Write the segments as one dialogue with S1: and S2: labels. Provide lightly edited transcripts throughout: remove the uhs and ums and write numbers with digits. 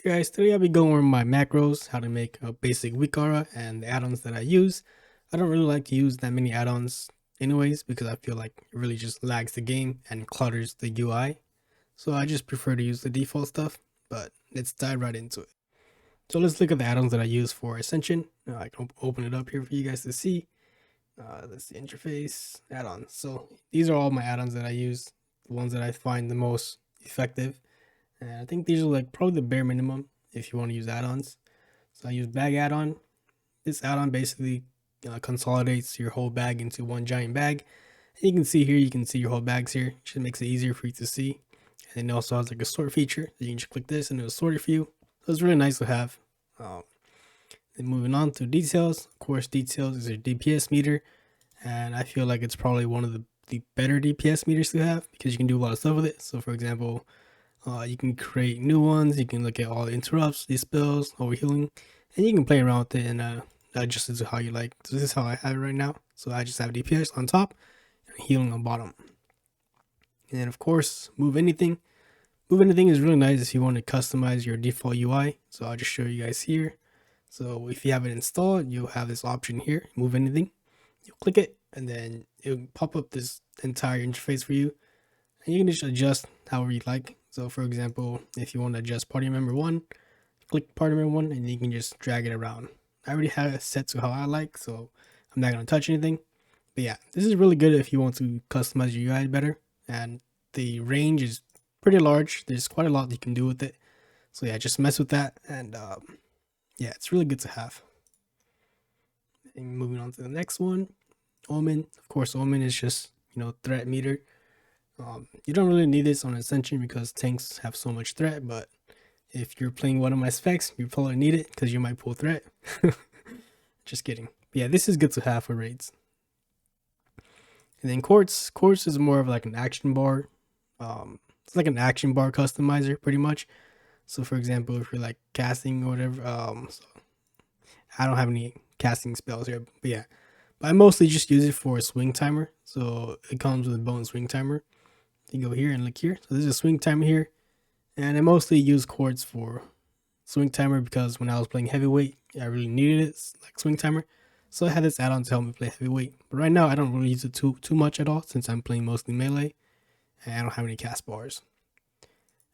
S1: Guys, today I'll be going over my macros, how to make a basic weak aura, and the add-ons that I use. I don't really like to use that many add-ons anyways because I feel like it really just lags the game and clutters the UI. So I just prefer to use the default stuff, but let's dive right into it. So let's look at the add-ons that I use for Ascension. I can open it up here for you guys to see. That's the interface add-ons. So these are all my add-ons that I use, the ones that I find the most effective. And I think these are like probably the bare minimum if you want to use add-ons. So I use bag add-on. This add-on basically consolidates your whole bag into one giant bag. And you can see here, you can see your whole bags here. It just makes it easier for you to see. And it also has like a sort feature. So you can just click this and it'll sort it for you. So it's really nice to have. Then moving on to details. Of course, details is your DPS meter. And I feel like it's probably one of the better DPS meters to have because you can do a lot of stuff with it. So for example, you can create new ones. You can look at all the interrupts, these spells, overhealing, and you can play around with it and adjust it to how you like. So this is how I have it right now. So I just have DPS on top and healing on bottom. And then of course, move anything. Move anything is really nice if you want to customize your default UI. So I'll just show you guys here. So if you have it installed, you'll have this option here, move anything. You'll click it and then it'll pop up this entire interface for you. And you can just adjust however you like. So for example, if you want to adjust party member 1, click party member 1 and you can just drag it around. I already have it set to how I like, so I'm not going to touch anything. But yeah, this is really good if you want to customize your UI better. And the range is pretty large. There's quite a lot you can do with it. So yeah, just mess with that. And yeah, it's really good to have. And moving on to the next one, Omen. Of course, Omen is just, threat meter. You don't really need this on Ascension because tanks have so much threat, but if you're playing one of my specs, you probably need it because you might pull threat. Just kidding. But yeah, this is good to have for raids. And then Quartz. Quartz is more of like an action bar. It's like an action bar customizer pretty much. So for example, if you're like casting or whatever, so I don't have any casting spells here, but yeah. But I mostly just use it for a swing timer. So it comes with a bonus swing timer. You go here and look here. So there's a swing timer here. And I mostly use Quartz for swing timer because when I was playing heavyweight, I really needed it, like swing timer. So I had this add-on to help me play heavyweight. But right now I don't really use it too much at all since I'm playing mostly melee. And I don't have any cast bars.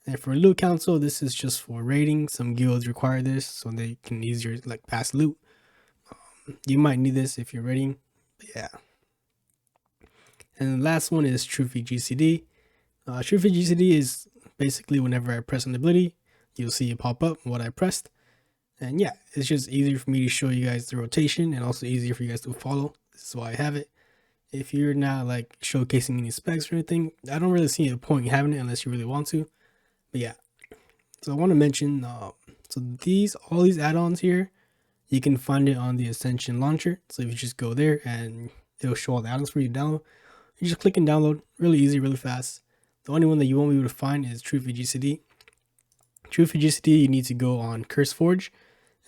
S1: And for loot council, this is just for raiding. Some guilds require this so they can easier like pass loot. You might need this if you're raiding, but yeah. And the last one is TrufiGCD. TrufiGCD is basically whenever I press an ability, you'll see it pop up what I pressed. And yeah, it's just easier for me to show you guys the rotation and also easier for you guys to follow. This is why I have it. If you're not like showcasing any specs or anything, I don't really see a point in having it unless you really want to. But yeah, so I want to mention, so all these add-ons here, you can find it on the Ascension launcher. So if you just go there and it'll show all the add-ons for you to download, you just click and download. Really easy, really fast. The only one that you won't be able to find is TrufiGCD. TrufiGCD, you need to go on CurseForge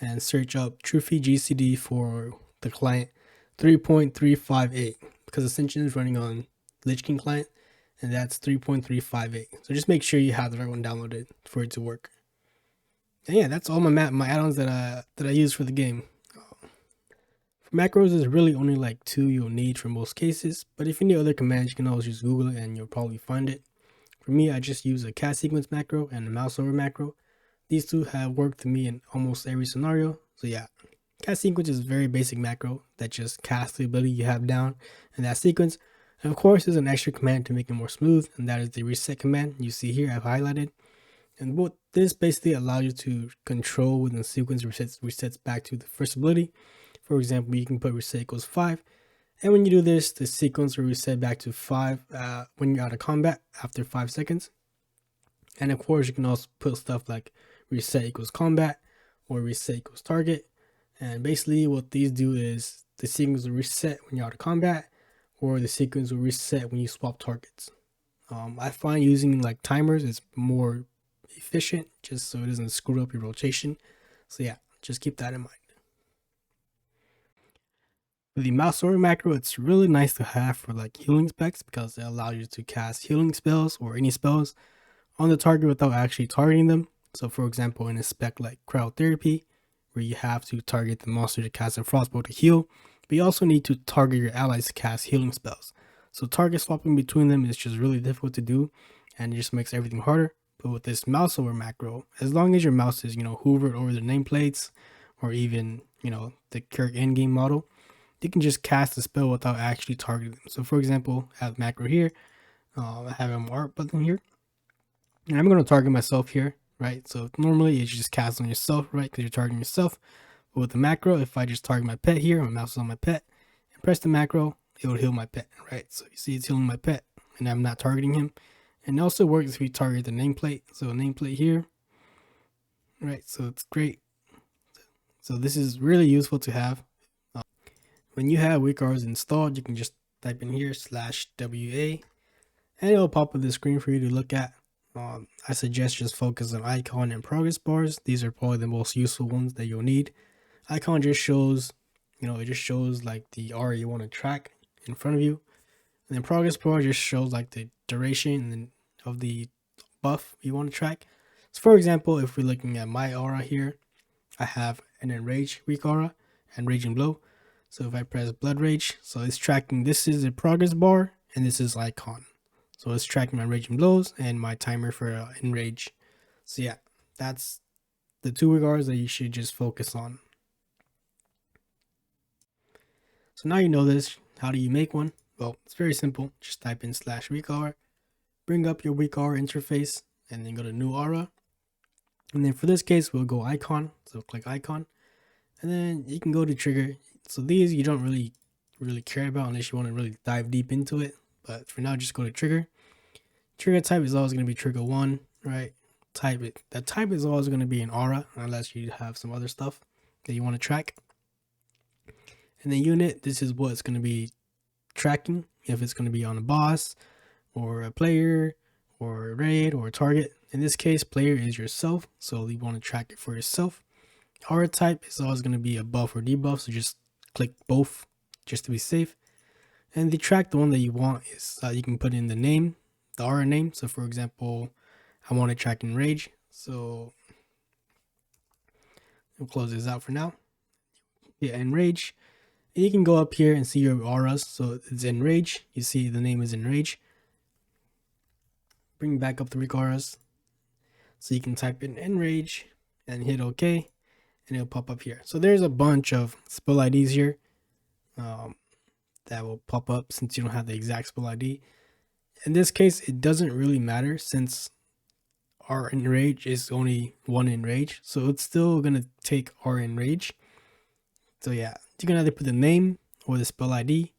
S1: and search up TrufiGCD for the client 3.358 because Ascension is running on Lich King client. And that's 3.358. So just make sure you have the right one downloaded for it to work. And yeah, that's all my add-ons that I use for the game. For macros, there's really only like 2 you'll need for most cases. But if you need other commands, you can always just Google it and you'll probably find it. For me, I just use a castsequence macro and a mouse over macro. These two have worked for me in almost every scenario. So yeah, castsequence is a very basic macro that just casts the ability you have down in that sequence. And of course, there's an extra command to make it more smooth, and that is the reset command. You see here, I've highlighted. And what this basically allows you to control when the sequence resets back to the first ability. For example, you can put reset equals 5. And when you do this, the sequence will reset back to 5 when you're out of combat after 5 seconds. And of course, you can also put stuff like reset equals combat or reset equals target. And basically what these do is the sequence will reset when you're out of combat, or the sequence will reset when you swap targets. I find using like timers is more efficient just so it doesn't screw up your rotation. So yeah, just keep that in mind. The mouse over macro, it's really nice to have for like healing specs because it allows you to cast healing spells or any spells on the target without actually targeting them. So for example, in a spec like cryotherapy, where you have to target the monster to cast a frostbow to heal, but you also need to target your allies to cast healing spells. So target swapping between them is just really difficult to do, and it just makes everything harder. But with this mouse over macro, as long as your mouse is, hovered over the nameplates, or even, the Kirk endgame model, you can just cast the spell without actually targeting them. So for example, I have macro here, I have a art button here, and I'm going to target myself here, right? So normally you just cast on yourself, right? Because you're targeting yourself. But with the macro, if I just target my pet here, my mouse is on my pet, and press the macro, it will heal my pet, right? So you see it's healing my pet, and I'm not targeting him. And it also works if you target the nameplate. So nameplate here, right? So it's great. So this is really useful to have. When you have WCARs installed, you can just type in here /WA, and it'll pop up the screen for you to look at. I suggest just focus on icon and progress bars. These are probably the most useful ones that you'll need. Icon just shows, it just shows like the R you want to track in front of you. And then progress bar just shows like the duration of the buff you want to track. So for example, if we're looking at my aura here, I have an enrage weak aura and raging blow. So if I press blood rage, so it's tracking, this is a progress bar and this is icon. So it's tracking my raging blows and my timer for enrage. So yeah, that's the two regards that you should just focus on. So now you know this. How do you make one? Well, it's very simple. Just type in /weak bring up your weak aura interface, and then go to new aura. And then for this case, we'll go icon. So click icon, and then you can go to trigger. So these you don't really care about unless you want to really dive deep into it. But for now, just go to trigger. Trigger type is always going to be trigger 1, right? That type is always going to be an aura unless you have some other stuff that you want to track. And the unit, this is what it's going to be tracking, if it's going to be on a boss or a player or a raid or a target. In this case, player is yourself, so you want to track it for yourself. Aura type is always going to be a buff or debuff, so just click both just to be safe. And the track, the one that you want is you can put in the name, the aura name. So for example, I want to track enrage, so we'll close this out for now. Yeah, enrage. And you can go up here and see your auras. So it's enrage. You see the name is enrage. Bring back up the weak auras. So you can type in enrage and hit OK, and it'll pop up here. So there's a bunch of spell IDs here that will pop up since you don't have the exact spell ID. In this case, it doesn't really matter since our enrage is only one enrage. So it's still going to take our enrage. So yeah, you can either put the name or the spell ID.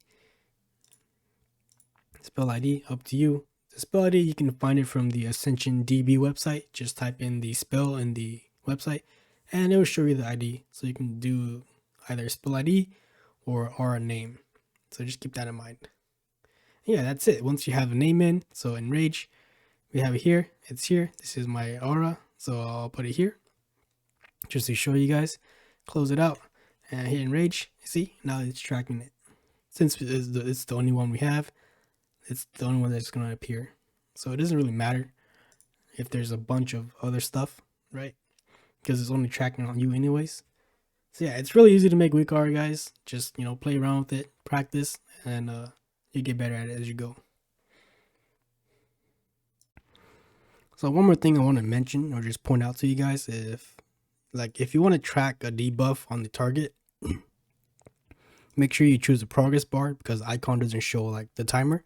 S1: Spell ID, up to you. The spell ID, you can find it from the Ascension DB website. Just type in the spell in the website and it will show you the ID. So you can do either spell ID or aura name. So just keep that in mind. Yeah, that's it. Once you have a name in, so enrage, we have it here. It's here. This is my aura. So I'll put it here just to show you guys. Close it out. And hit enrage. See, now it's tracking it. Since it's the only one we have, it's the only one that's going to appear. So it doesn't really matter if there's a bunch of other stuff, right? Because it's only tracking on you anyways. So yeah, it's really easy to make weak aura, guys. Just, play around with it, practice, and you get better at it as you go. So one more thing I want to mention or just point out to you guys, if you want to track a debuff on the target, make sure you choose the progress bar because icon doesn't show like the timer.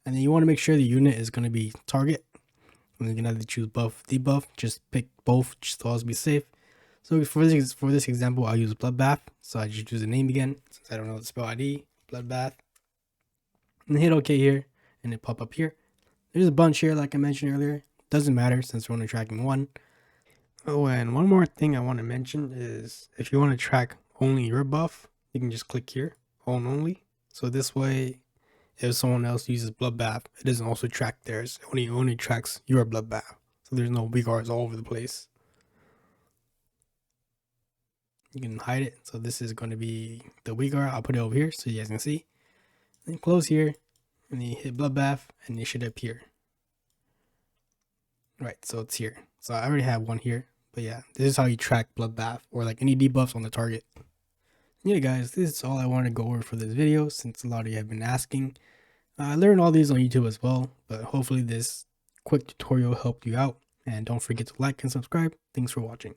S1: And then you want to make sure the unit is going to be target. And you can either choose buff, debuff, just pick both just to always be safe. So for this example, I'll use bloodbath. So I just choose the name again since I don't know the spell ID, bloodbath. And hit OK here and it pop up here. There's a bunch here like I mentioned earlier. Doesn't matter since we're only tracking one. Oh, and one more thing I want to mention is if you want to track only your buff, you can just click here, own only. So this way, if someone else uses bloodbath, it doesn't also track theirs. It only tracks your bloodbath. So there's no weak auras all over the place. You can hide it. So this is going to be the weak aura. I'll put it over here so you guys can see. Then close here, and you hit bloodbath, and it should appear. Right, so it's here. So I already have one here. But yeah, this is how you track bloodbath or like any debuffs on the target. Yeah guys, this is all I wanted to go over for this video since a lot of you have been asking. I learned all these on YouTube as well, but hopefully this quick tutorial helped you out. And don't forget to like and subscribe. Thanks for watching.